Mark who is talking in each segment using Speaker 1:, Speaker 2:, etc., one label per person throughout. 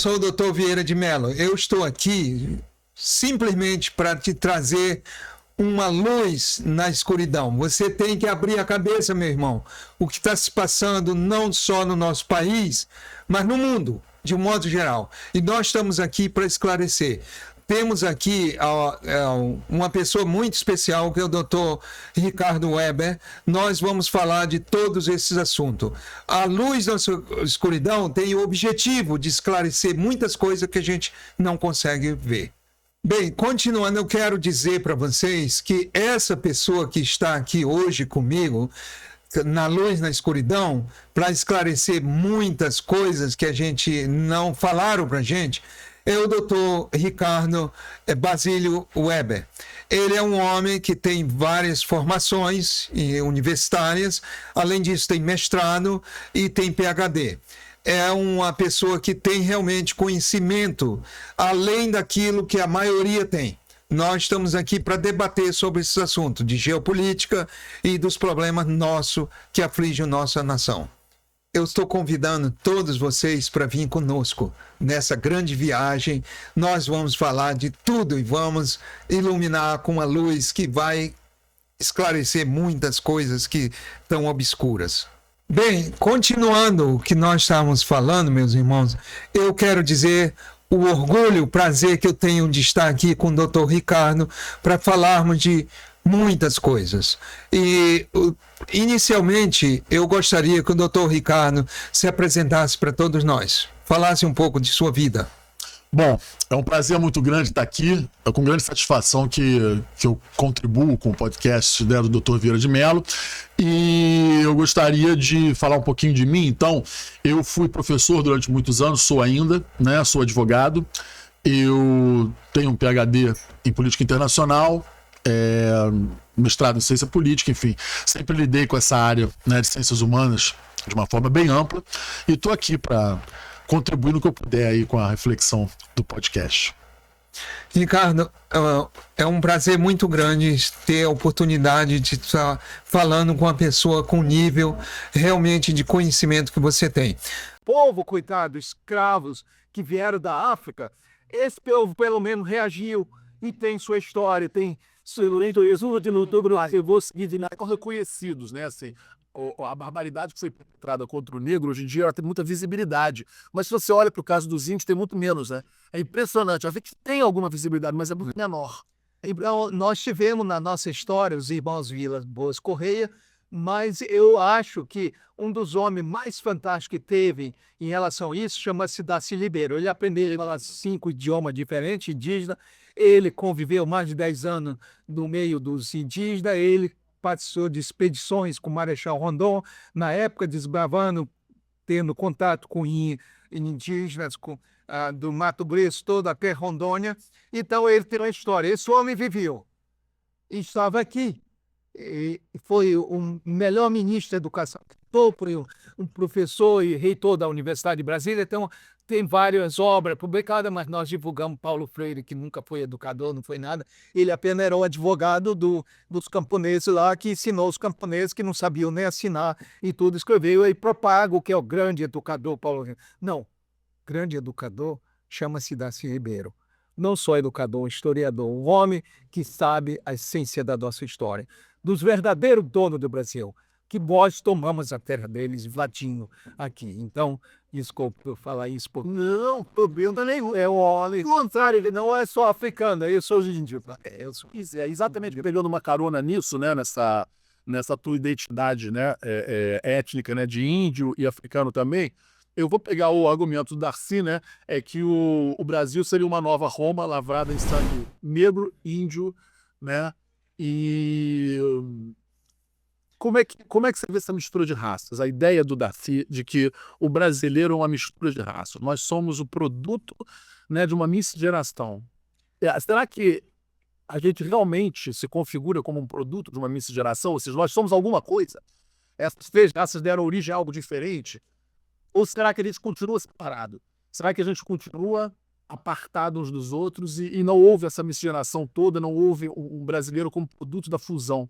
Speaker 1: sou o Dr. Vieira de Mello. Eu estou aqui simplesmente para te trazer uma luz na escuridão. Você tem que abrir a cabeça, meu irmão. O que está se passando não só no nosso país, mas no mundo, de um modo geral. E nós estamos aqui para esclarecer. Temos aqui uma pessoa muito especial, que é o Dr. Ricardo Weber. Nós vamos falar de todos esses assuntos. A luz na escuridão tem o objetivo de esclarecer muitas coisas que a gente não consegue ver. Bem, continuando, eu quero dizer para vocês que essa pessoa que está aqui hoje comigo, na luz na escuridão, para esclarecer muitas coisas que a gente não falaram para a gente, é o Dr. Ricardo Basílio Weber. Ele é um homem que tem várias formações universitárias, além disso tem mestrado e tem PhD. É uma pessoa que tem realmente conhecimento além daquilo que a maioria tem. Nós estamos aqui para debater sobre esses assuntos de geopolítica e dos problemas nossos que afligem a nossa nação. Eu estou convidando todos vocês para vir conosco nessa grande viagem. Nós vamos falar de tudo e vamos iluminar com uma luz que vai esclarecer muitas coisas que estão obscuras. Bem, continuando o que nós estávamos falando, meus irmãos, eu quero dizer o orgulho, o prazer que eu tenho de estar aqui com o Dr. Ricardo para falarmos de muitas coisas. E inicialmente eu gostaria que o Dr. Ricardo se apresentasse para todos nós, falasse um pouco de sua vida.
Speaker 2: Bom, é um prazer muito grande estar aqui. É com grande satisfação que eu contribuo com o podcast do Dr. Vieira de Mello. E eu gostaria de falar um pouquinho de mim. Então, eu fui professor durante muitos anos, sou ainda, né? Sou advogado. Eu tenho um PhD em política internacional, mestrado em ciência política, enfim. Sempre lidei com essa área, né, de ciências humanas de uma forma bem ampla. E estou aqui para contribuir no que eu puder aí com a reflexão do podcast.
Speaker 1: Ricardo, é um prazer muito grande ter a oportunidade de estar falando com uma pessoa com nível realmente de conhecimento que você tem.
Speaker 3: Povo, coitado, escravos que vieram da África, esse povo pelo menos reagiu e tem sua história, tem reconhecidos, né, assim. A barbaridade que foi perpetrada contra o negro, hoje em dia, ela tem muita visibilidade. Mas se você olha para o caso dos índios, tem muito menos, né? É impressionante. A gente tem alguma visibilidade, mas é muito menor.
Speaker 4: Então, nós tivemos na nossa história os irmãos Vilas Boas Correia, mas eu acho que um dos homens mais fantásticos que teve em relação a isso chama-se Darcy Ribeiro. Ele aprendeu a falar 5 idiomas diferentes, indígenas. Ele conviveu mais de 10 anos no meio dos indígenas. Ele participou de expedições com o Marechal Rondon, na época desbravando, tendo contato com indígenas do Mato Grosso todo até Rondônia. Então ele tem uma história. Esse homem viveu, estava aqui, e foi o melhor ministro da educação, foi um professor e reitor da Universidade de Brasília. Então tem várias obras publicadas, mas nós divulgamos Paulo Freire, que nunca foi educador, não foi nada. Ele apenas era o advogado dos camponeses lá, que ensinou os camponeses que não sabiam nem assinar e tudo, escreveu e propaga o que é o grande educador Paulo Freire. Não, grande educador chama-se Darcy Ribeiro. Não só educador, historiador, um homem que sabe a essência da nossa história, dos verdadeiros donos do Brasil, que nós tomamos a terra deles, invadindo aqui. Então, desculpa eu falar isso.
Speaker 3: Não, problema nenhum. É o homem. Ao contrário, ele não é só africano, eu sou índio.
Speaker 2: Exatamente, pegando uma carona nisso, né, nessa tua identidade, né, étnica, né, de índio e africano também. Eu vou pegar o argumento do Darcy, né, é que o Brasil seria uma nova Roma lavrada em sangue negro, índio, né, e como é que você vê essa mistura de raças? A ideia do Darcy de que o brasileiro é uma mistura de raças. Nós somos o produto, né, de uma miscigenação. Será que a gente realmente se configura como um produto de uma miscigenação? Ou seja, nós somos alguma coisa? Essas 3 raças deram origem a algo diferente? Ou será que a gente continua separado? Será que a gente continua apartado uns dos outros e não houve essa miscigenação toda, não houve um brasileiro como produto da fusão?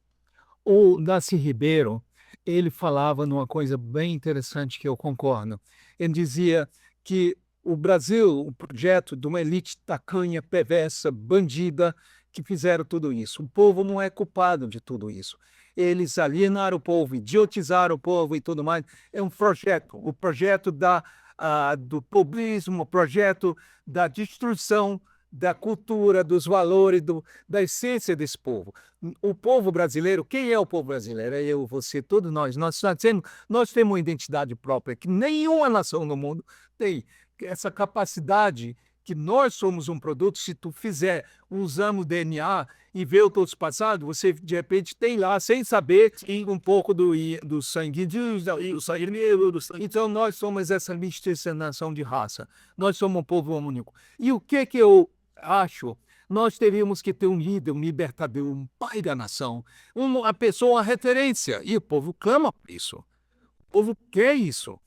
Speaker 4: O Darcy Ribeiro, ele falava numa coisa bem interessante que eu concordo. Ele dizia que o Brasil, o projeto de uma elite tacanha, perversa, bandida, que fizeram tudo isso. O povo não é culpado de tudo isso. Eles alienaram o povo, idiotizaram o povo e tudo mais. É um projeto, o projeto do populismo, o projeto da destruição da cultura, dos valores, da essência desse povo. O povo brasileiro, quem é o povo brasileiro? É eu, você, todos nós. Nós temos uma identidade própria que nenhuma nação no mundo tem. Essa capacidade que nós somos um produto, se tu fizer um exame do DNA e ver o teu passado, você de repente tem lá, sem saber, um pouco do sangue do sangue negro, do sangue. Então nós somos essa miscigenação de raça. Nós somos um povo único. E o que eu acho? Nós teríamos que ter um líder, um libertador, um pai da nação, uma pessoa, uma referência. E o povo clama por isso. O povo quer isso.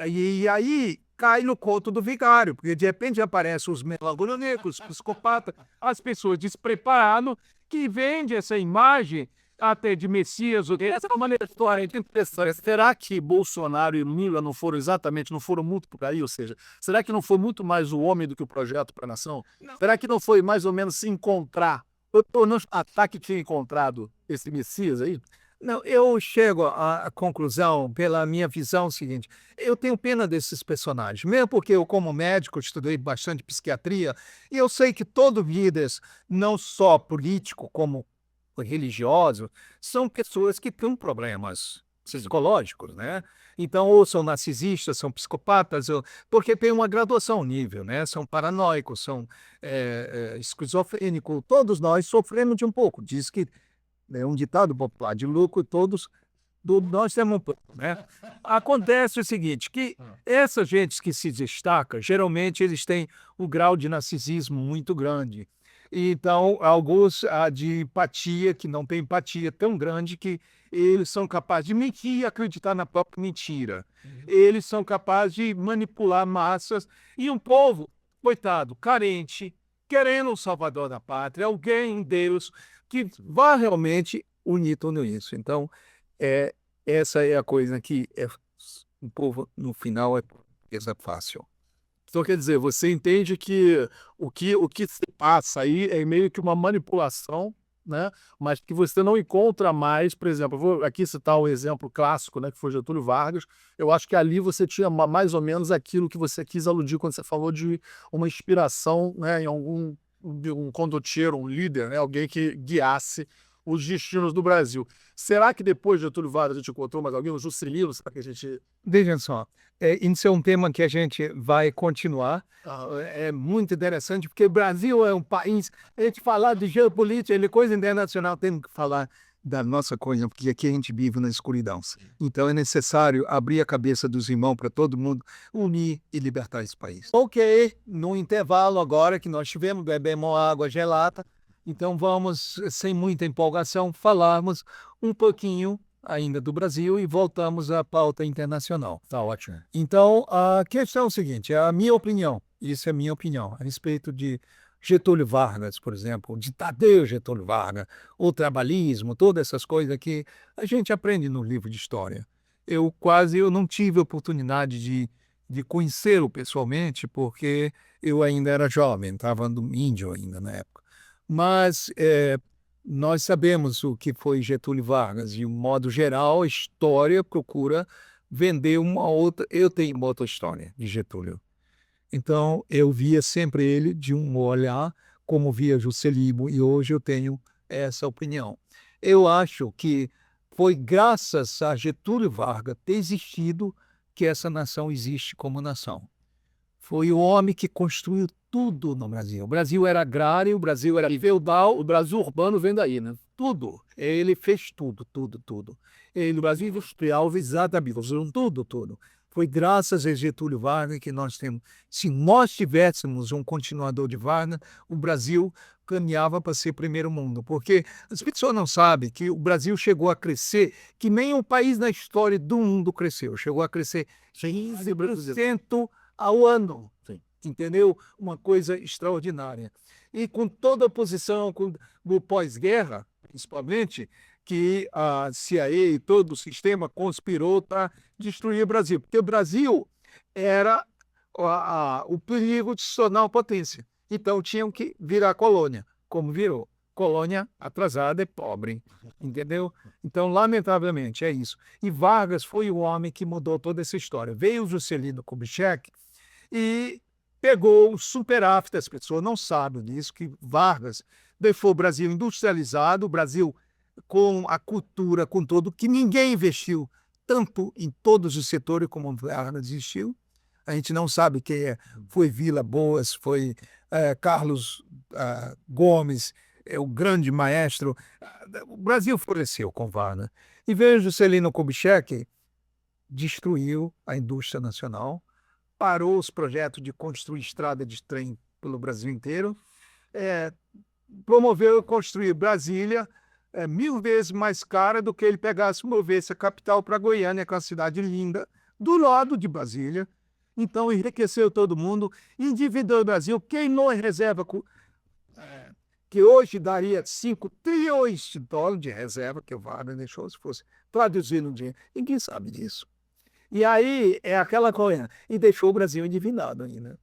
Speaker 4: E aí cai no conto do vigário, porque de repente aparecem os melancólicos, os psicopatas, as pessoas despreparadas que vendem essa imagem até de Messias. Essa é uma história interessante.
Speaker 2: Será que Bolsonaro e Lula não foram muito por aí? Ou seja, será que não foi muito mais o homem do que o projeto para a nação? Não. Será que não foi mais ou menos se encontrar? Ou não ataque tinha encontrado esse Messias aí?
Speaker 4: Não, eu chego à conclusão, pela minha visão seguinte, eu tenho pena desses personagens, mesmo porque eu, como médico, estudei bastante psiquiatria, e eu sei que todos líderes, não só político, como religioso, são pessoas que têm problemas psicológicos, né? Então, ou são narcisistas, são psicopatas, porque tem uma graduação nível, né? São paranoicos, são esquizofrênicos, todos nós sofremos de um pouco, diz que é um ditado popular, de lucro todos nós temos um pouco, né? Acontece o seguinte, que essas gente que se destaca, geralmente eles têm um grau de narcisismo muito grande. Então, alguns de empatia, que não tem empatia tão grande que eles são capazes de mentir e acreditar na própria mentira. Eles são capazes de manipular massas e um povo, coitado, carente, querendo um salvador da pátria, alguém, Deus, que vá realmente unir tudo isso. Então, essa é a coisa que o povo, no final, é fácil.
Speaker 2: Então, quer dizer, você entende que o que se passa aí é meio que uma manipulação, né? Mas que você não encontra mais, por exemplo, eu vou aqui citar um exemplo clássico, né, que foi Getúlio Vargas. Eu acho que ali você tinha mais ou menos aquilo que você quis aludir quando você falou de uma inspiração, né, em um condottiero, um líder, né, alguém que guiasse os destinos do Brasil. Será que depois de Getúlio Vargas a gente encontrou mais alguém? O Juscelino, será que a gente...
Speaker 4: Veja só, isso é um tema que a gente vai continuar. É muito interessante, porque o Brasil é um país, a gente falar de geopolítica, coisa internacional, temos que falar da nossa coisa, porque aqui a gente vive na escuridão. Então é necessário abrir a cabeça dos irmãos para todo mundo unir e libertar esse país. Ok, no intervalo agora que nós tivemos, bebemos água gelada, então vamos, sem muita empolgação, falarmos um pouquinho ainda do Brasil e voltamos à pauta internacional.
Speaker 2: Tá ótimo.
Speaker 4: Então, a questão é o seguinte, a minha opinião, isso é a minha opinião, a respeito de Getúlio Vargas, por exemplo, de Tadeu Getúlio Vargas, o trabalhismo, todas essas coisas que a gente aprende no livro de história. Eu não tive oportunidade de conhecê-lo pessoalmente, porque eu ainda era jovem, estava no índio ainda na época. Mas nós sabemos o que foi Getúlio Vargas, e, de um modo geral, a história procura vender uma outra... Eu tenho uma outra história de Getúlio. Então, eu via sempre ele de um olhar como via Juscelino, e hoje eu tenho essa opinião. Eu acho que foi graças a Getúlio Vargas ter existido que essa nação existe como nação. Foi o homem que construiu tudo no Brasil. O Brasil era agrário, o Brasil era feudal, o Brasil urbano vem daí, né? Tudo. Ele fez tudo. O Brasil industrial, exatamente, tudo. Foi graças a Getúlio Vargas que nós temos. Se nós tivéssemos um continuador de Vargas, o Brasil caminhava para ser primeiro mundo. Porque as pessoas não sabem que o Brasil chegou a crescer, que nenhum país na história do mundo cresceu. Chegou a crescer 15% ao ano. Sim. Entendeu? Uma coisa extraordinária. E com toda a posição do pós-guerra, principalmente, que a CIA e todo o sistema conspirou para destruir o Brasil. Porque o Brasil era o perigo de se tornar uma potência. Então tinham que virar colônia, como virou. Colônia atrasada e pobre, entendeu? Então, lamentavelmente, é isso. E Vargas foi o homem que mudou toda essa história. Veio o Juscelino Kubitschek e pegou o superávit, as pessoas não sabem disso, que Vargas deixou o Brasil industrializado, o Brasil com a cultura, com tudo, que ninguém investiu tanto em todos os setores como Vargas investiu. A gente não sabe quem é. Foi Vila Boas, foi Carlos Gomes, o grande maestro. O Brasil floresceu com Vargas. E veio Juscelino Kubitschek, destruiu a indústria nacional, parou os projetos de construir estrada de trem pelo Brasil inteiro, promoveu construir Brasília 1000 vezes mais cara do que ele pegasse e movesse a capital para Goiânia, que é uma cidade linda, do lado de Brasília. Então, enriqueceu todo mundo, endividou o Brasil, queimou em reserva, que hoje daria 5 trilhões de dólares de reserva, que o Vargas deixou, se fosse traduzir no dinheiro. Ninguém sabe disso. E aí é aquela coisa, e deixou o Brasil endividado ainda.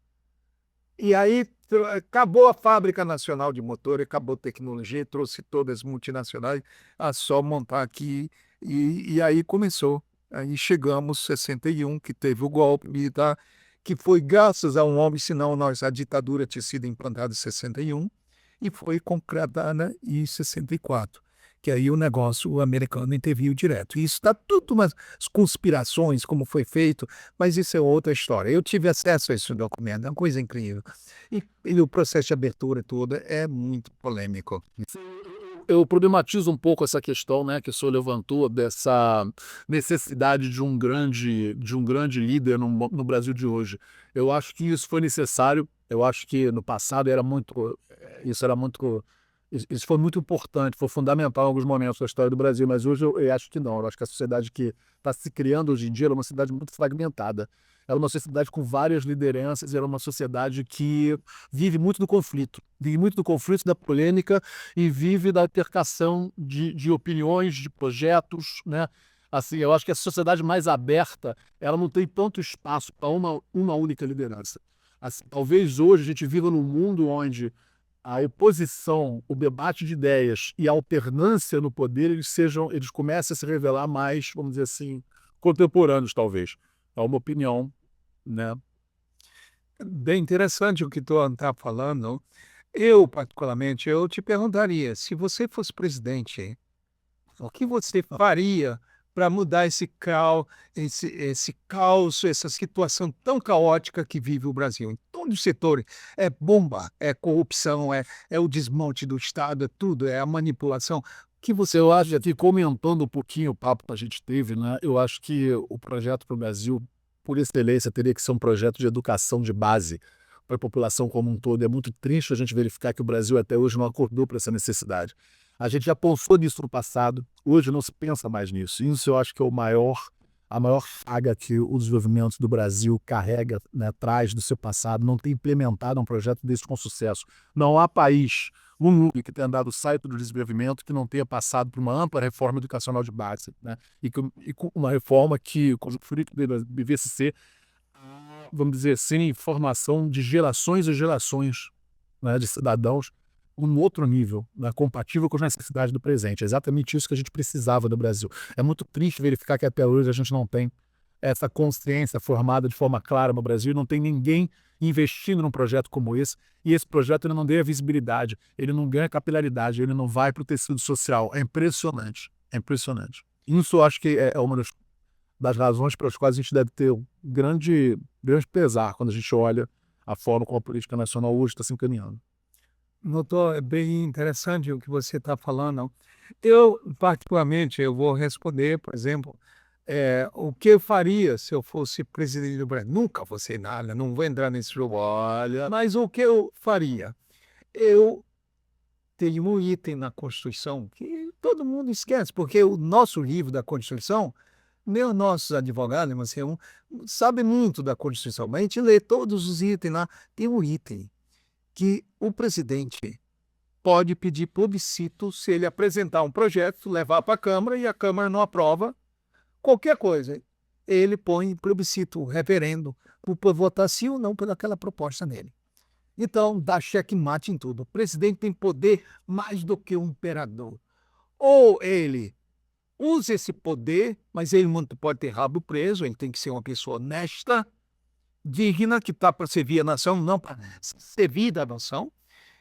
Speaker 4: E aí acabou a fábrica nacional de motor, acabou a tecnologia, trouxe todas as multinacionais a só montar aqui, e aí começou. Aí chegamos em 61, que teve o golpe militar, que foi graças a um homem, senão a ditadura tinha sido implantada em 61, e foi concretada em 64. Que aí o negócio americano interviu direto. E isso está tudo umas conspirações, como foi feito, mas isso é outra história. Eu tive acesso a esse documento, é uma coisa incrível. E o processo de abertura todo é muito polêmico.
Speaker 2: Eu problematizo um pouco essa questão, né, que o senhor levantou, dessa necessidade de um grande líder no Brasil de hoje. Eu acho que isso foi necessário. Eu acho que no passado isso foi muito importante, foi fundamental em alguns momentos da história do Brasil, mas hoje eu acho que não. Eu acho que a sociedade que está se criando hoje em dia é uma sociedade muito fragmentada. Ela é uma sociedade com várias lideranças, ela é uma sociedade que vive muito do conflito, da polêmica, e vive da intercação de opiniões, de projetos, né? Assim, eu acho que a sociedade mais aberta, ela não tem tanto espaço para uma única liderança. Assim, talvez hoje a gente viva num mundo onde a oposição, o debate de ideias e a alternância no poder, eles comecem a se revelar mais, vamos dizer assim, contemporâneos, talvez. É uma opinião, né?
Speaker 4: Bem interessante o que tu está falando. Eu, particularmente, eu te perguntaria, se você fosse presidente, o que você faria para mudar esse caos, essa situação tão caótica que vive o Brasil? Em todos os setores. É bomba, é corrupção, é o desmonte do Estado, é tudo, é a manipulação.
Speaker 2: Que você, eu acho, aqui comentando um pouquinho o papo que a gente teve, né? Eu acho que o projeto para o Brasil, por excelência, teria que ser um projeto de educação de base para a população como um todo. É muito triste a gente verificar que o Brasil até hoje não acordou para essa necessidade. A gente já pensou nisso no passado, hoje não se pensa mais nisso. Isso eu acho que é a maior falha que o desenvolvimento do Brasil carrega, né, traz do seu passado. Não tem implementado um projeto desse com sucesso. Não há país no mundo que tenha dado salto do desenvolvimento que não tenha passado por uma ampla reforma educacional de base, né? E com uma reforma que, com o fruto devesse ser, vamos dizer assim, formação de gerações e gerações, né, de cidadãos um outro nível, né, compatível com as necessidades do presente. É exatamente isso que a gente precisava no Brasil. É muito triste verificar que até hoje a gente não tem essa consciência formada de forma clara no Brasil, não tem ninguém investindo num projeto como esse, e esse projeto ele não ganha visibilidade, ele não ganha capilaridade, ele não vai para o tecido social. É impressionante, é impressionante. Isso eu acho que é uma das razões pelas quais a gente deve ter um grande pesar quando a gente olha a forma como a política nacional hoje está se encaminhando.
Speaker 4: Notou, é bem interessante o que você está falando. Eu, particularmente, eu vou responder, por exemplo, o que eu faria se eu fosse presidente do Brasil? Nunca vou ser nada, não vou entrar nesse jogo.
Speaker 2: Olha,
Speaker 4: Mas o que eu faria? Eu tenho um item na Constituição que todo mundo esquece, porque o nosso livro da Constituição, nem os nossos advogados, mas sabe muito da Constituição, mas a gente lê todos os itens lá, tem um item que o presidente pode pedir plebiscito se ele apresentar um projeto, levar para a Câmara e a Câmara não aprova qualquer coisa. ele põe plebiscito, referendo, para votar sim ou não por aquela proposta nele. Então, dá checkmate em tudo. O presidente tem poder mais do que o imperador. Ou ele usa esse poder, mas ele não pode ter rabo preso, ele tem que ser uma pessoa honesta, digna, que está para servir a nação, não para servir da nação.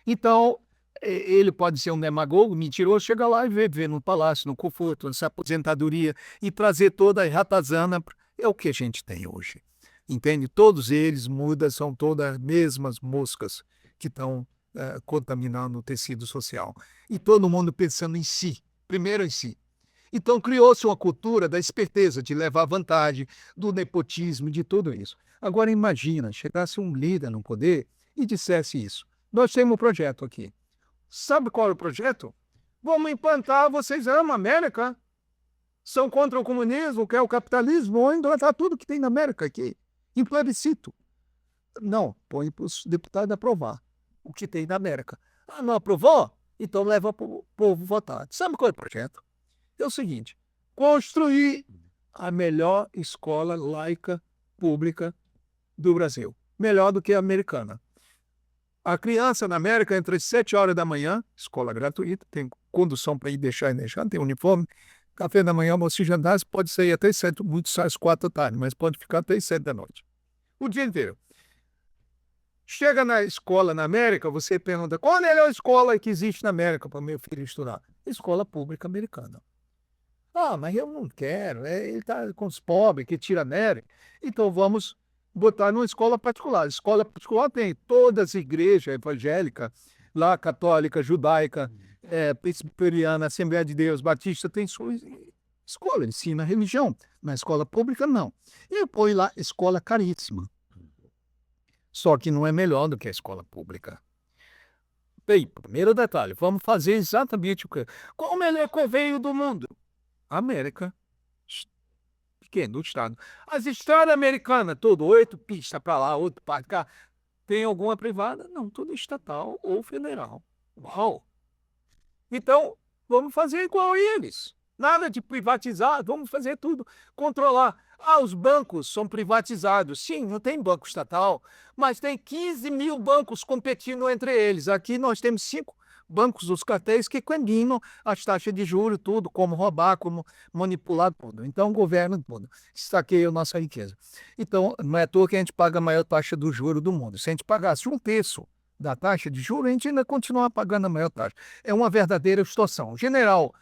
Speaker 4: Então, ele pode ser um demagogo, mentiroso, chega lá e viver no palácio, no conforto, nessa aposentadoria e trazer toda a ratazana. É o que a gente tem hoje. Entende? Todos eles mudam, são todas as mesmas moscas que estão contaminando o tecido social. E todo mundo pensando em si, primeiro em si. Então criou-se uma cultura da esperteza, de levar vantagem, do nepotismo, de tudo isso. Agora imagina, chegasse um líder no poder e dissesse isso. Nós temos um projeto aqui. Sabe qual é o projeto? Vamos implantar, vocês amam a América? São contra o comunismo, quer o capitalismo, vão implantar tudo que tem na América aqui. Em plebiscito. Não, põe para os deputados aprovar o que tem na América. Ah, não aprovou? Então leva para o povo votar. Sabe qual é o projeto? É o seguinte, construir a melhor escola laica pública do Brasil. Melhor do que a americana. A criança na América entra às 7 horas da manhã, escola gratuita, tem condução para ir deixar e deixar, tem uniforme, café da manhã, almoço e jantar, pode sair até 7, muito sai às 4 da tarde, mas pode ficar até às 7 da noite. O dia inteiro. Chega na escola na América, você pergunta, qual a melhor escola que existe na América para meu filho estudar? Escola pública americana. Ah, mas eu não quero, ele está com os pobres que tira América. Então vamos botar numa escola particular. Escola particular tem todas as igrejas evangélicas, lá católica, judaica, presbiteriana, Assembleia de Deus, Batista, tem sua escola, ensina religião. Na escola pública, não. E põe lá escola caríssima. Só que não é melhor do que a escola pública. Bem, primeiro detalhe, vamos fazer exatamente o que... Qual o melhor veio do mundo? América. Pequeno estado. As estradas americanas, tudo, 8 pistas para lá, 8 para cá. Tem alguma privada? Não, tudo estatal ou federal. Uau! Então, vamos fazer igual a eles. Nada de privatizar, vamos fazer tudo. Controlar. Ah, os bancos são privatizados. Sim, não tem banco estatal, mas tem 15 mil bancos competindo entre eles. Aqui nós temos 5 bancos dos cartéis que combinam as taxas de juros, tudo, como roubar, como manipular, tudo. Então, o governo tudo estaqueia a nossa riqueza. Então, não é à toa que a gente paga a maior taxa do juro do mundo. Se a gente pagasse 1/3 da taxa de juros, a gente ainda continua pagando a maior taxa. É uma verdadeira extorsão. O general,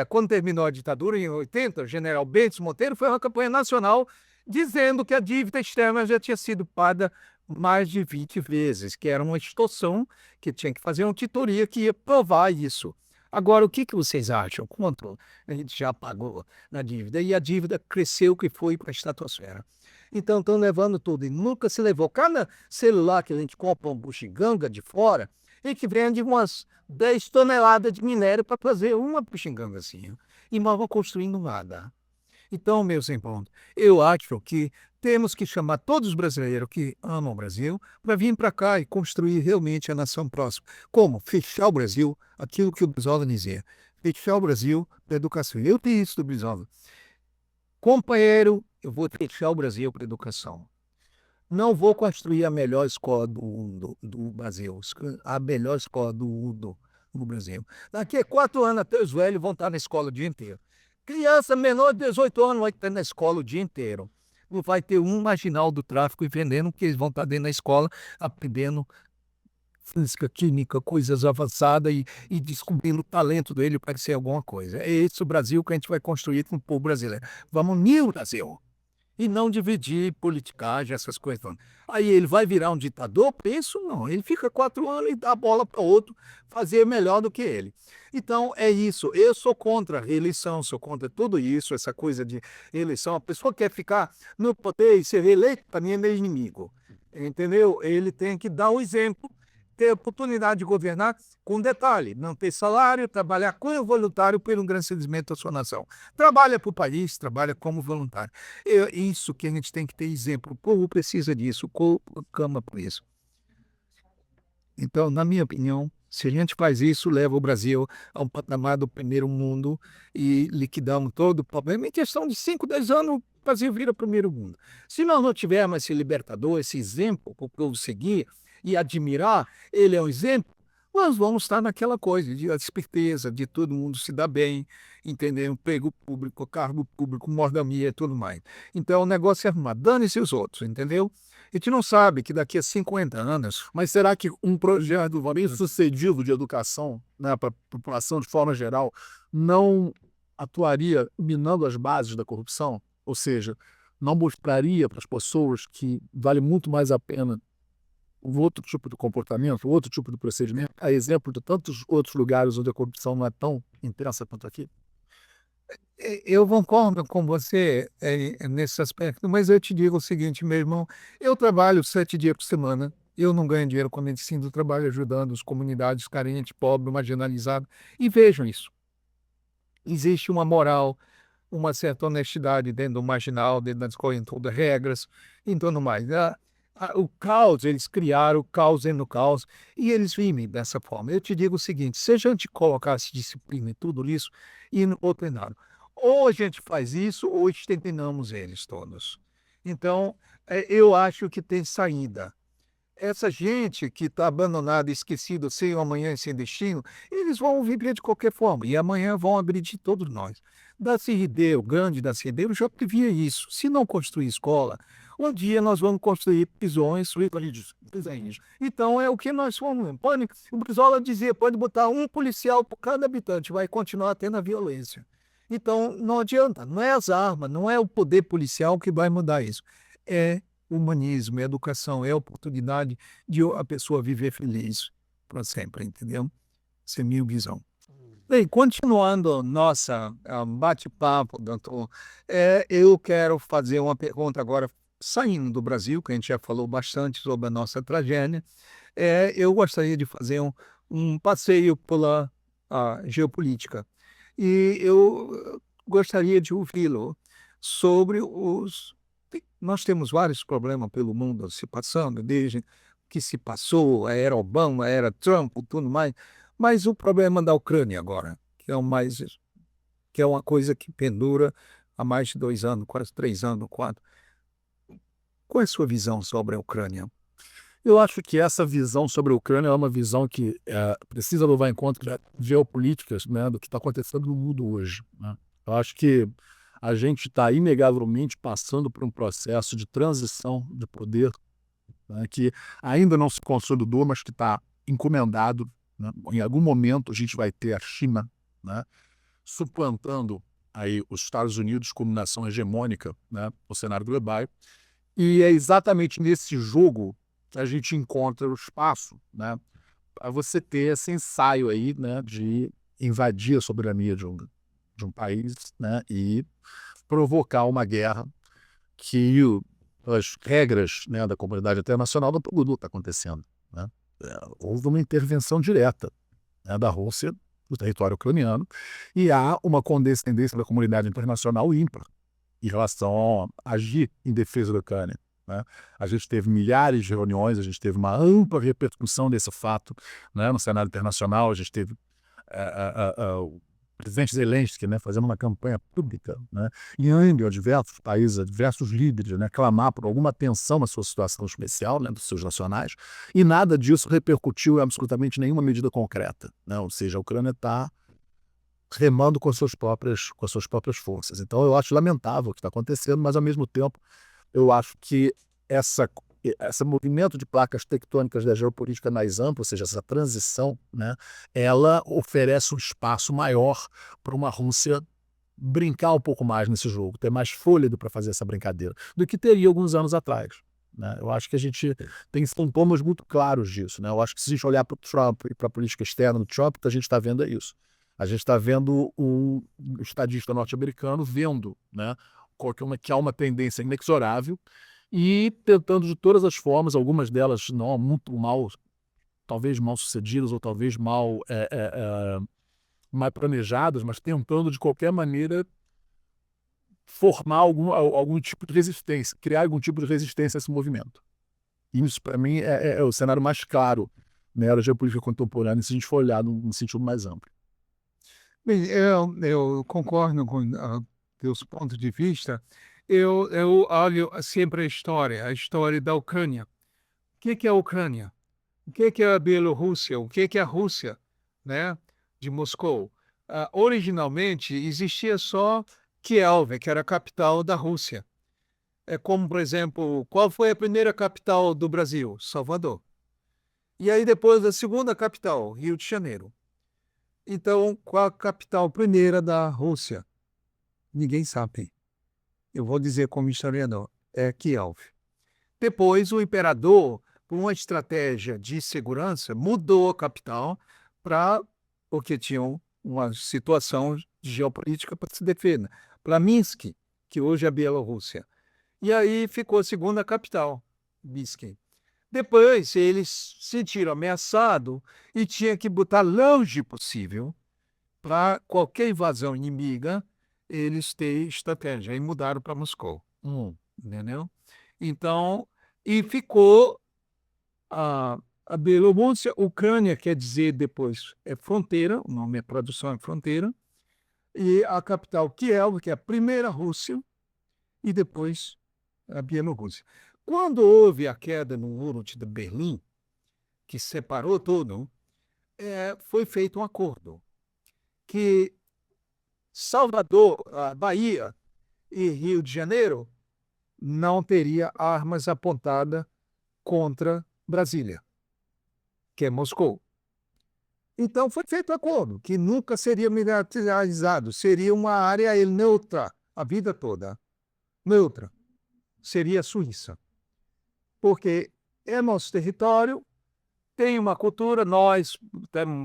Speaker 4: quando terminou a ditadura, em 80, o general Bentes Monteiro foi uma campanha nacional dizendo que a dívida externa já tinha sido paga mais de 20 vezes, que era uma extorsão, que tinha que fazer uma auditoria que ia provar isso. Agora, o que vocês acham? Quanto a gente já pagou na dívida? E a dívida cresceu, que foi para a estratosfera. Então, estão levando tudo. E nunca se levou. Cada celular que a gente compra, um buxiganga de fora, e que vende umas 10 toneladas de minério para fazer uma buxiganga assim. E não vão construindo nada. Então, meus irmãos, eu acho que temos que chamar todos os brasileiros que amam o Brasil para vir para cá e construir realmente a nação próxima. Como? Fechar o Brasil, aquilo que o Brizola dizia. Fechar o Brasil para a educação. Eu tenho isso do Brizola. Companheiro, eu vou fechar o Brasil para a educação. Não vou construir a melhor escola do Brasil, a melhor escola do Brasil. Daqui a 4 anos, até os velhos vão estar na escola o dia inteiro. Criança menor de 18 anos vai estar na escola o dia inteiro. Não vai ter um marginal do tráfico e vendendo, porque eles vão estar dentro da escola aprendendo física, química, coisas avançadas e descobrindo o talento dele para ser alguma coisa. É esse o Brasil que a gente vai construir com o povo brasileiro. Vamos unir o Brasil. E não dividir politicagem, essas coisas. Aí ele vai virar um ditador? Penso não. Ele fica 4 anos e dá a bola para outro fazer melhor do que ele. Então é isso. Eu sou contra a reeleição, sou contra tudo isso, essa coisa de reeleição. A pessoa quer ficar no poder e ser reeleito, para mim é meu inimigo. Entendeu? Ele tem que dar o exemplo, ter oportunidade de governar com detalhe, não ter salário, trabalhar como voluntário pelo engrandecimento da sua nação. Trabalha para o país, trabalha como voluntário. É isso que a gente tem que ter exemplo. O povo precisa disso, o povo clama por isso. Então, na minha opinião, Se a gente faz isso, leva o Brasil a um patamar do primeiro mundo e liquidamos todo o problema. Em questão de 5, 10 anos, o Brasil vira primeiro mundo. Se nós não tivermos esse libertador, esse exemplo para o povo seguir e admirar, ele é um exemplo, nós vamos estar naquela coisa de esperteza, de todo mundo se dar bem, entender? Emprego público, cargo público, mordomia e tudo mais. Então o negócio é arrumar, dane-se os outros, entendeu? A gente não sabe que daqui a 50 anos.
Speaker 2: Mas será que um projeto bem sucedido de educação, né, para a população de forma geral não atuaria minando as bases da corrupção? Ou seja, não mostraria para as pessoas que vale muito mais a pena um outro tipo de comportamento, outro tipo de procedimento, a exemplo de tantos outros lugares onde a corrupção não é tão intensa quanto aqui?
Speaker 4: Eu concordo com você nesse aspecto, mas eu te digo o seguinte, meu irmão, eu trabalho 7 dias por semana, eu não ganho dinheiro com medicina, eu trabalho ajudando as comunidades carentes, pobres, marginalizadas, e vejam isso. Existe uma moral, uma certa honestidade dentro do marginal, dentro das correnturas, das regras e tudo mais. O caos, eles criaram o caos dentro do caos e eles vivem dessa forma. Eu te digo o seguinte, se a gente colocasse disciplina em tudo isso, e no outro lado, ou a gente faz isso, ou exterminamos eles todos. Então, eu acho que tem saída. Essa gente que está abandonada, esquecida, sem um amanhã e sem destino, eles vão viver de qualquer forma. E amanhã vão agredir todos nós. Darcy Ribeiro, o grande Darcy Ribeiro, já previa isso. Se não construir escola, um dia nós vamos construir prisões presídios. Então é o que nós somos. O Brizola dizia, pode botar um policial por cada habitante, vai continuar tendo a violência. Então não adianta, não é as armas, não é o poder policial que vai mudar isso. É humanismo, é educação, é a oportunidade de a pessoa viver feliz para sempre, entendeu? Essa é a minha visão. Bem, continuando nossa bate-papo, doutor, eu quero fazer uma pergunta agora, saindo do Brasil, que a gente já falou bastante sobre a nossa tragédia. Eu gostaria de fazer um passeio pela geopolítica e eu gostaria de ouvi-lo sobre os... Nós temos vários problemas pelo mundo se passando, desde que se passou, a era Obama, a era Trump, tudo mais, mas o problema da Ucrânia agora, que é uma coisa que pendura há mais de 2 anos, quase 3 anos, 4. Qual é a sua visão sobre a Ucrânia?
Speaker 2: Eu acho que essa visão sobre a Ucrânia é uma visão que precisa levar em conta geopolíticas, né, do que está acontecendo no mundo hoje, né? Eu acho que a gente está inegavelmente passando por um processo de transição de poder, né, que ainda não se consolidou, mas que está encomendado, né? Em algum momento a gente vai ter a China, né, suplantando aí os Estados Unidos como nação hegemônica, né, no cenário global. E é exatamente nesse jogo que a gente encontra o espaço, né, para você ter esse ensaio aí, né, de invadir a soberania de um país, né, e provocar uma guerra que as regras, né, da comunidade internacional não está acontecendo, né? Houve uma intervenção direta, né, da Rússia no território ucraniano e há uma condescendência da comunidade internacional ímpar em relação a agir em defesa da Ucrânia, né? A gente teve milhares de reuniões, a gente teve uma ampla repercussão desse fato, né, no cenário internacional, a gente teve o presidente Zelensky, né, fazendo uma campanha pública, né, indo a diversos países, a diversos líderes, né, clamar por alguma atenção na sua situação especial, né, dos seus nacionais, e nada disso repercutiu em absolutamente nenhuma medida concreta, né? Ou seja, a Ucrânia está remando com as suas próprias forças. Então eu acho lamentável o que está acontecendo, mas ao mesmo tempo eu acho que esse movimento de placas tectônicas da geopolítica mais ampla, ou seja, essa transição, né, ela oferece um espaço maior para uma Rússia brincar um pouco mais nesse jogo, ter mais fôlego para fazer essa brincadeira, do que teria alguns anos atrás, né? Eu acho que a gente tem sintomas muito claros disso, né? Eu acho que se a gente olhar para o Trump e para a política externa do Trump, a gente está vendo isso. A gente está vendo um estadista norte-americano vendo, né, que há uma tendência inexorável e tentando de todas as formas, algumas delas não muito mal, talvez mal sucedidas ou talvez mal planejadas, mas tentando de qualquer maneira formar algum tipo de resistência, criar algum tipo de resistência a esse movimento. Isso, para mim, é o cenário mais claro na era geopolítica contemporânea, se a gente for olhar num sentido mais amplo.
Speaker 1: Bem, eu concordo com teus pontos de vista. Eu olho sempre a história da Ucrânia. O que é a Ucrânia? O que é a Bielorrússia? O que é a Rússia, né, de Moscou? Originalmente existia só Kiev, que era a capital da Rússia. É como, por exemplo, qual foi a primeira capital do Brasil? Salvador. E aí depois a segunda capital, Rio de Janeiro. Então, qual a capital primeira da Rússia? Ninguém sabe. Eu vou dizer como historiador, é Kiev. Depois o imperador, por uma estratégia de segurança, mudou a capital porque tinham uma situação geopolítica para se defender, para Minsk, que hoje é a Bielorrússia. E aí ficou a segunda capital, Minsk. Depois eles se sentiram ameaçados e tinha que botar longe possível para qualquer invasão inimiga eles terem estratégia. Aí mudaram para Moscou. Entendeu? Então, e ficou a Bielorrússia, Ucrânia quer dizer depois é fronteira, o nome é tradução é fronteira, e a capital Kiev, que é a primeira Rússia, e depois a Bielorrússia. Quando houve a queda no muro de Berlim, que separou tudo, foi feito um acordo que Salvador, a Bahia e Rio de Janeiro não teria armas apontadas contra Brasília, que é Moscou. Então foi feito um acordo que nunca seria militarizado, seria uma área neutra a vida toda. Neutra. Seria a Suíça. Porque é nosso território, tem uma cultura, nós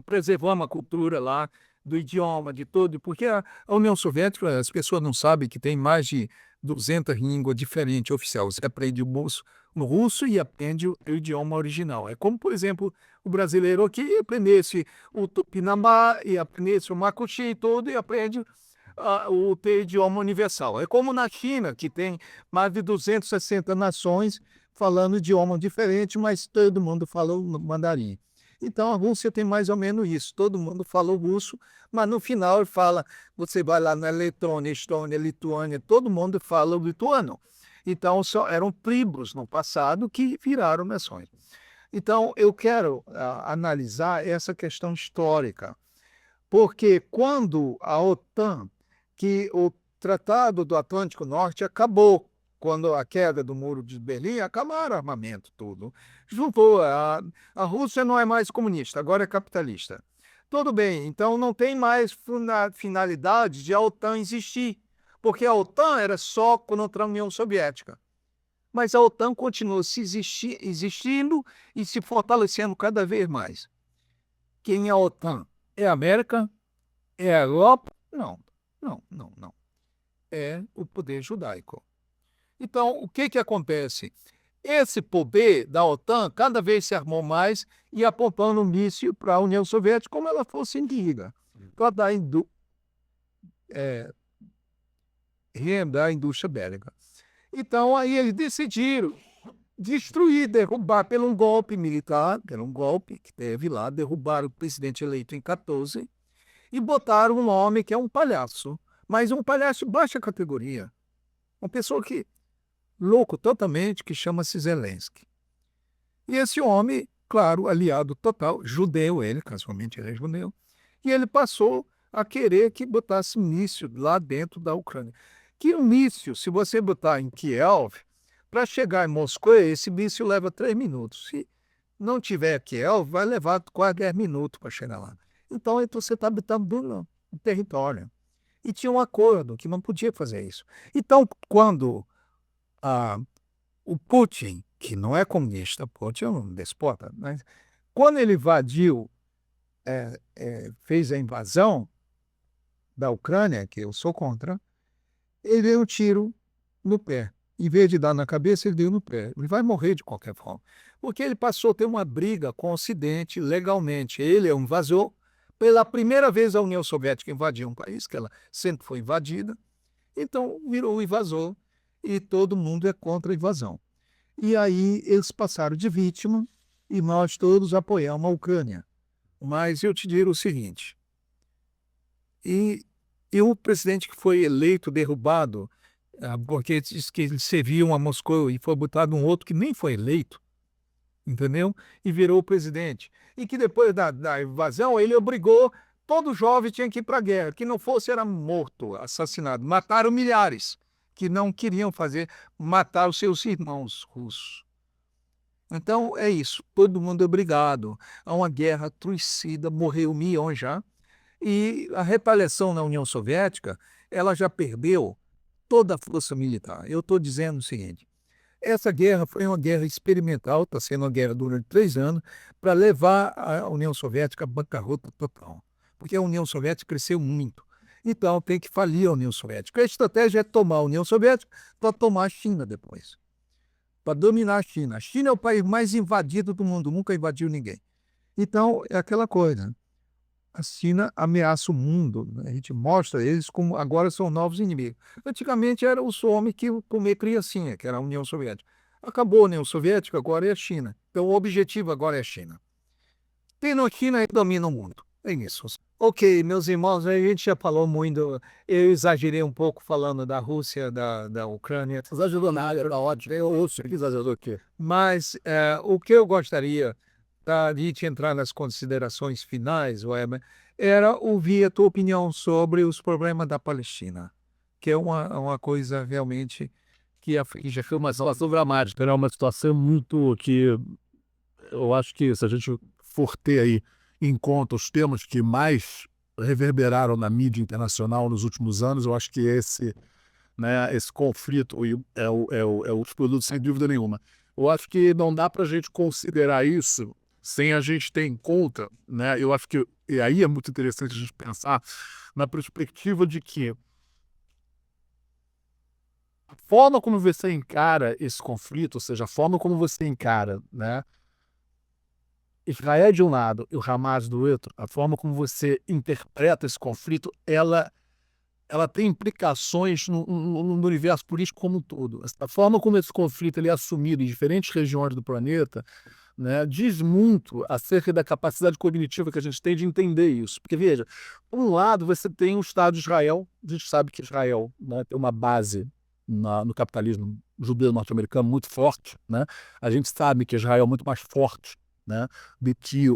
Speaker 1: preservamos a cultura lá, do idioma, de tudo, porque a União Soviética, as pessoas não sabem que tem mais de 200 línguas diferentes oficiais. Você aprende o russo e aprende o idioma original. É como, por exemplo, o brasileiro aqui aprendesse o Tupinambá e aprendesse o Makuxi e tudo, e aprende o idioma universal. É como na China, que tem mais de 260 nações falando idioma diferente, mas todo mundo fala o mandarim. Então a Rússia tem mais ou menos isso, todo mundo fala o russo, mas no final ele fala, você vai lá na Letônia, Estônia, Lituânia, todo mundo fala o lituano. Então eram tribos no passado que viraram nações. Então eu quero analisar essa questão histórica, porque quando a OTAN, que o Tratado do Atlântico Norte acabou, quando a queda do Muro de Berlim, acabaram o armamento, tudo. Juntou, a Rússia não é mais comunista, agora é capitalista. Tudo bem, então não tem mais finalidade de a OTAN existir, porque a OTAN era só contra a União Soviética. Mas a OTAN continuou existindo e se fortalecendo cada vez mais. Quem é a OTAN? É a América? É a Europa? Não. É o poder judaico. Então, o que acontece? Esse poder da OTAN cada vez se armou mais e apontando um míssil para a União Soviética como ela fosse inimiga, para dar renda à indústria bélica. Então, aí eles decidiram destruir, derrubar pelo um golpe militar, pelo um golpe que teve lá, derrubaram o presidente eleito em 14 e botaram um homem que é um palhaço, mas um palhaço de baixa categoria. Uma pessoa que louco totalmente, que chama-se Zelensky. E esse homem, claro, aliado total, judeu ele, casualmente ele é judeu, e ele passou a querer que botasse míssil lá dentro da Ucrânia. Que um míssil, se você botar em Kiev, para chegar em Moscou, esse míssil leva 3 minutos. Se não tiver Kiev, vai levar quase 10 minutos para chegar lá. Então você está habitando no território. E tinha um acordo que não podia fazer isso. Então, quando o Putin, que não é comunista, Putin é um despota, mas quando ele invadiu, fez a invasão da Ucrânia, que eu sou contra, ele deu um tiro no pé. Em vez de dar na cabeça, ele deu no pé. Ele vai morrer de qualquer forma. Porque ele passou a ter uma briga com o Ocidente legalmente. Ele é um invasor. Pela primeira vez a União Soviética invadiu um país, que ela sempre foi invadida. Então virou um invasor. E todo mundo é contra a invasão. E aí eles passaram de vítima
Speaker 4: e nós todos apoiamos a Ucrânia. Mas eu te digo o seguinte, e o presidente que foi eleito, derrubado, porque diz que ele serviu a Moscou e foi botado um outro que nem foi eleito, entendeu? E virou o presidente. E que depois da invasão ele obrigou, todo jovem tinha que ir para a guerra, que não fosse era morto, assassinado. Mataram milhares que não queriam matar os seus irmãos russos. Então é isso, todo mundo é obrigado a uma guerra trucida, morreu milhões já, e a retaliação na União Soviética, ela já perdeu toda a força militar. Eu estou dizendo o seguinte, essa guerra foi uma guerra experimental, está sendo uma guerra durante 3 anos, para levar a União Soviética à bancarrota total, porque a União Soviética cresceu muito. Então tem que falir a União Soviética. A estratégia é tomar a União Soviética para tomar a China depois, para dominar a China. A China é o país mais invadido do mundo, nunca invadiu ninguém. Então é aquela coisa, a China ameaça o mundo, né? A gente mostra eles como agora são novos inimigos. Antigamente era os homens que comer criancinha, que era a União Soviética. Acabou a União Soviética, agora é a China. Então o objetivo agora é a China. Tendo a China, aí domina o mundo. É isso. Ok, meus irmãos, a gente já falou muito, eu exagerei um pouco falando da Rússia, da Ucrânia.
Speaker 3: Não exagerou nada, era ótimo. Eu sei que exagerou o quê?
Speaker 4: Mas o que eu gostaria da gente entrar nas considerações finais, Weber, era ouvir a tua opinião sobre os problemas da Palestina, que é uma coisa realmente que
Speaker 3: Já foi uma situação dramática, era uma situação muito que eu acho que se a gente for ter aí em conta os temas que mais reverberaram na mídia internacional nos últimos anos, eu acho que esse conflito é o produto sem dúvida nenhuma. Eu acho que não dá para a gente considerar isso sem a gente ter em conta, né? Eu acho que e aí é muito interessante a gente pensar na perspectiva de que a forma como você encara esse conflito, ou seja, a forma como você encara, né, Israel de um lado e o Hamas do outro, a forma como você interpreta esse conflito, ela tem implicações no universo político como um todo. A forma como esse conflito ele é assumido em diferentes regiões do planeta, né, diz muito acerca da capacidade cognitiva que a gente tem de entender isso. Porque, veja, por um lado você tem o Estado de Israel, a gente sabe que Israel, né, tem uma base no capitalismo judeu norte-americano muito forte, né? A gente sabe que Israel é muito mais forte, né, do que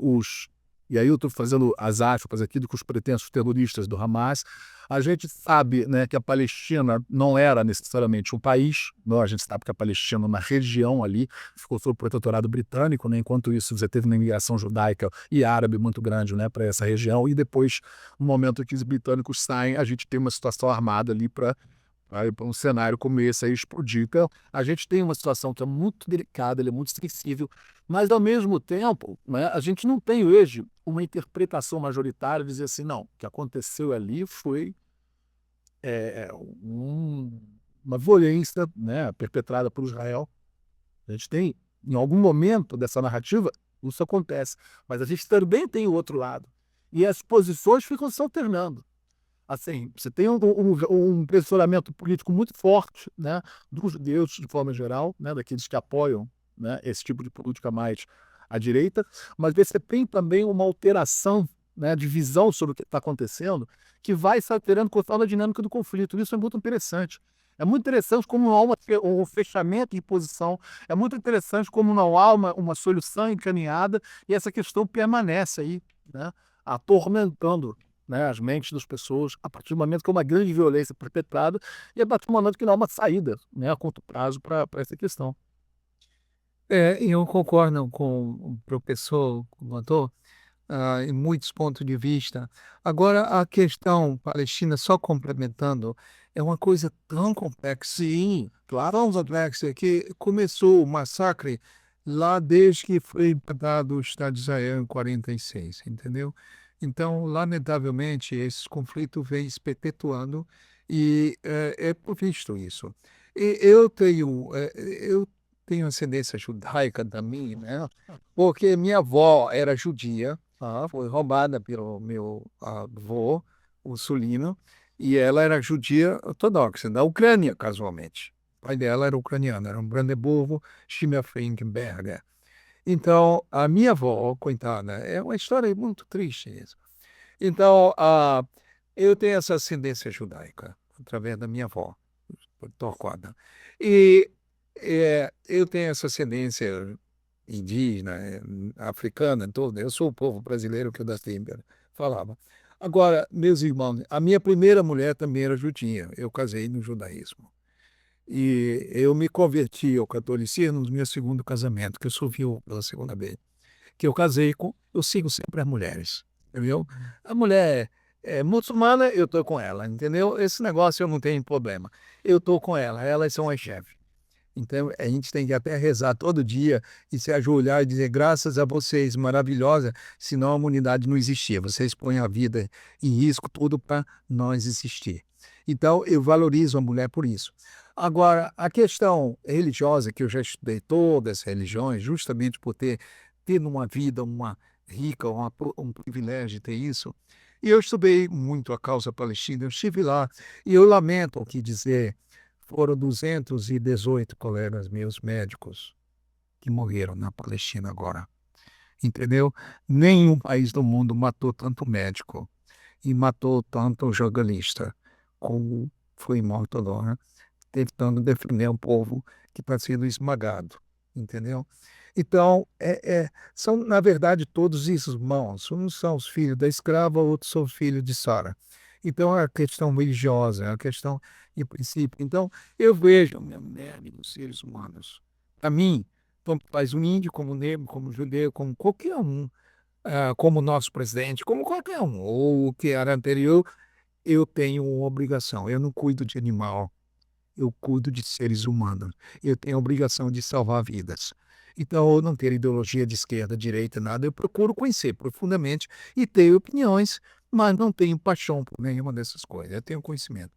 Speaker 3: e aí eu estou fazendo as aspas aqui, do que os pretensos terroristas do Hamas. A gente sabe, né, que a Palestina não era necessariamente um país, não, a gente sabe que a Palestina, na região ali, ficou sob o protetorado britânico, né, enquanto isso você teve uma imigração judaica e árabe muito grande, né, para essa região, e depois, no momento que os britânicos saem, a gente tem uma situação armada ali para um cenário como esse aí explodir. Então, a gente tem uma situação que é muito delicada, ele é muito sensível, mas, ao mesmo tempo, né, a gente não tem hoje uma interpretação majoritária de dizer assim, não, o que aconteceu ali foi uma violência, né, perpetrada por Israel. A gente tem, em algum momento dessa narrativa, isso acontece, mas a gente também tem o outro lado. E as posições ficam se alternando. Assim, você tem um pressionamento político muito forte, né, dos judeus, de forma geral, né, daqueles que apoiam, né, esse tipo de política mais à direita, mas você tem também uma alteração, né, de visão sobre o que está acontecendo, que vai se alterando conforme a dinâmica do conflito. Isso é muito interessante. É muito interessante como não há um fechamento de posição, é muito interessante como não há uma solução encaminhada, e essa questão permanece aí, né, atormentando, né, as mentes das pessoas, a partir do momento que é uma grande violência perpetrada e a partir do momento que não há uma saída, né, a curto prazo para essa questão.
Speaker 4: Eu concordo com o professor, com o doutor, em muitos pontos de vista. Agora, a questão palestina, só complementando, é uma coisa tão complexa. Sim, claro, tão complexa que começou o massacre lá desde que foi implantado o Estado de Israel em 46, entendeu? Então, lamentavelmente, esse conflito vem se perpetuando e é por visto isso. E eu tenho ascendência judaica também, né? Porque minha avó era judia, foi roubada pelo meu avô, o Sulino, e ela era judia ortodoxa, da Ucrânia, casualmente. O pai dela era ucraniano, era um Brandenburgo Schimmelfenberger. Então, a minha avó, coitada, é uma história muito triste isso. Então, eu tenho essa ascendência judaica, através da minha avó, Torquada. E eu tenho essa ascendência indígena, africana, toda. Eu sou o povo brasileiro que o da Timber falava. Agora, meus irmãos, a minha primeira mulher também era judia. Eu casei no judaísmo. E eu me converti ao catolicismo no meu segundo casamento, que eu sou viúvo pela segunda vez. Que eu casei com, eu sigo sempre as mulheres, entendeu? A mulher é muçulmana, eu estou com ela, entendeu? Esse negócio eu não tenho problema. Eu estou com ela, elas são as chefes. Então, a gente tem que até rezar todo dia e se ajoelhar e dizer graças a vocês, maravilhosa, senão a humanidade não existia. Vocês põem a vida em risco tudo para nós existir. Então, eu valorizo a mulher por isso. Agora, a questão religiosa, que eu já estudei todas as religiões, justamente por ter tido uma vida rica, um privilégio de ter isso, e eu estudei muito a causa palestina, eu estive lá, e eu lamento o que dizer, foram 218 colegas meus médicos que morreram na Palestina agora. Entendeu? Nenhum país do mundo matou tanto médico e matou tanto jornalista como foi morto agora, tentando defender um povo que está sendo esmagado. Entendeu? Então, são, na verdade, todos esses irmãos. Uns são os filhos da escrava, outros são os filhos de Sara. Então, é a questão religiosa, é a questão de princípio. Então, eu vejo a minha mulher nos seres humanos. Para mim, tanto faz um índio, como negro, como judeu, como qualquer um, como nosso presidente, como qualquer um, ou o que era anterior, eu tenho uma obrigação. Eu não cuido de animal, eu cuido de seres humanos. Eu tenho a obrigação de salvar vidas. Então, eu não tenho ideologia de esquerda, direita, nada. Eu procuro conhecer profundamente e tenho opiniões, mas não tenho paixão por nenhuma dessas coisas. Eu tenho conhecimento.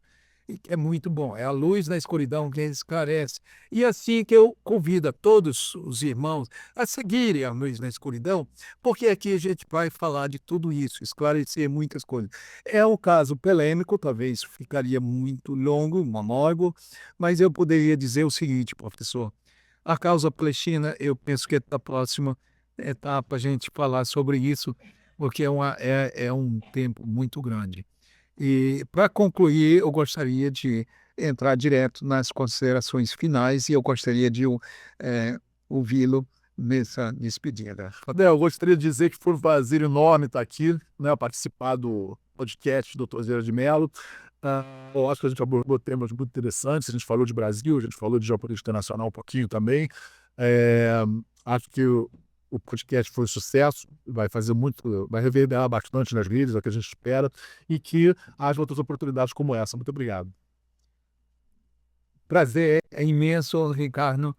Speaker 4: E é muito bom. É a luz na escuridão que esclarece. E assim que eu convido a todos os irmãos a seguirem a luz na escuridão, porque aqui a gente vai falar de tudo isso, esclarecer muitas coisas. É um caso polêmico, talvez ficaria muito longo, monólogo, mas eu poderia dizer o seguinte, professor. A causa palestina, eu penso que é a próxima etapa a gente falar sobre isso, porque é um tempo muito grande. E, para concluir, eu gostaria de entrar direto nas considerações finais e eu gostaria de ouvi-lo nessa despedida.
Speaker 2: André, eu gostaria de dizer que foi um prazer enorme estar aqui, né, participar do podcast do Dr. Zera de Mello. Eu acho que a gente abordou temas muito interessantes. A gente falou de Brasil, a gente falou de geopolítica internacional um pouquinho também. Acho que o podcast foi um sucesso, vai fazer muito, vai reverberar bastante nas redes, é o que a gente espera, e que haja outras oportunidades como essa. Muito obrigado.
Speaker 4: Prazer é imenso, Ricardo.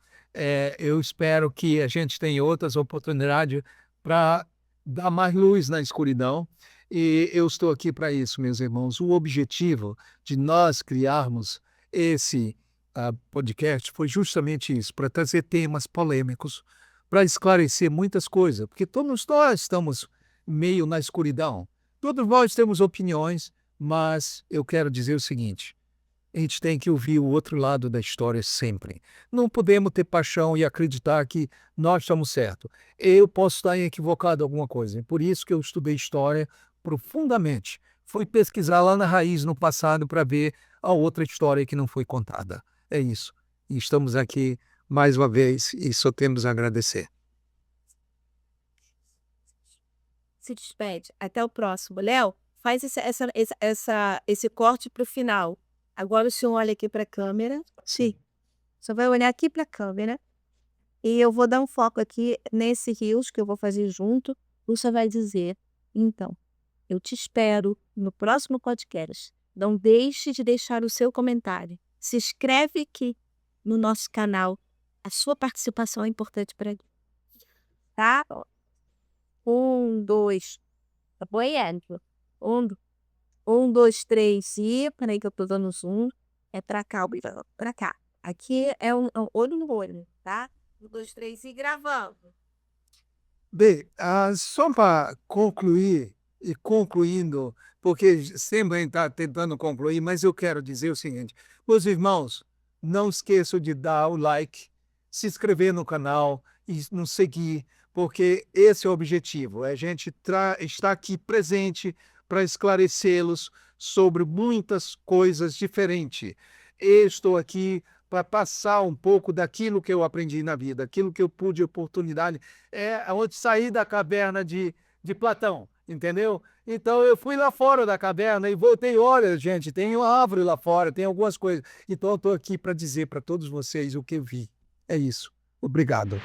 Speaker 4: Eu espero que a gente tenha outras oportunidades para dar mais luz na escuridão. E eu estou aqui para isso, meus irmãos. O objetivo de nós criarmos esse podcast foi justamente isso, para trazer temas polêmicos, para esclarecer muitas coisas, porque todos nós estamos meio na escuridão. Todos nós temos opiniões, mas eu quero dizer o seguinte: a gente tem que ouvir o outro lado da história sempre. Não podemos ter paixão e acreditar que nós estamos certos. Eu posso estar equivocado em alguma coisa. Por isso que eu estudei história profundamente. Fui pesquisar lá na raiz, no passado, para ver a outra história que não foi contada. É isso. E estamos aqui mais uma vez e só temos a agradecer.
Speaker 5: Se despede. Até o próximo. Léo, faz esse corte para o final. Agora o senhor olha aqui para a câmera. Sim. Você vai olhar aqui para a câmera. E eu vou dar um foco aqui nesse rios que eu vou fazer junto. Você vai dizer, então, eu te espero no próximo podcast. Não deixe de deixar o seu comentário. Se inscreve aqui no nosso canal. A sua participação é importante para mim. Tá? 1, 2. Tá boiando. 1, 2, 3 e... Peraí que eu tô dando zoom. É pra cá, pra cá. Aqui é um olho no olho, tá? 1, 2, 3 e gravando.
Speaker 4: Bem, só para concluir, e concluindo, porque sempre a gente está tentando concluir, mas eu quero dizer o seguinte: meus irmãos, não esqueçam de dar o like, se inscrever no canal e nos seguir, porque esse é o objetivo, é a gente estar aqui presente para esclarecê-los sobre muitas coisas diferentes. Eu estou aqui para passar um pouco daquilo que eu aprendi na vida, aquilo que eu pude oportunidade, onde sair da caverna de Platão, entendeu? Então eu fui lá fora da caverna e voltei, olha, gente, tem uma árvore lá fora, tem algumas coisas. Então eu estou aqui para dizer para todos vocês o que eu vi. É isso. Obrigado.